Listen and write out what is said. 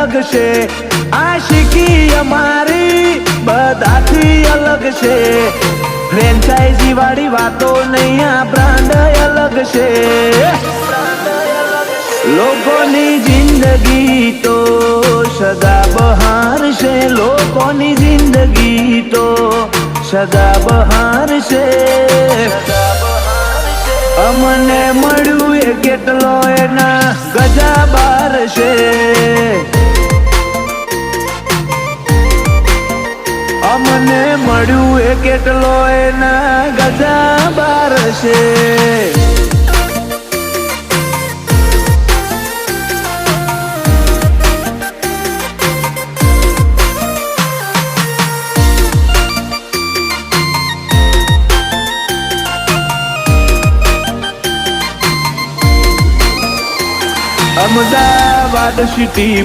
અલગ છે, આશિકી અમારી બધાથી અલગ છે, ફ્રેન્ચાઇઝી વાળી વાતો નહીં, આ બ્રાન્ડ અલગ છે, લોકોની જિંદગી તો સદાબહાર છે, લોકોની જિંદગી તો સદાબહાર છે, અમને મળ્યું એ કેટલો એના ગજા બાર છે, અમને મળ્યું એ કેટલો એના ગજા બાર છે. અમદાવાદ સિટી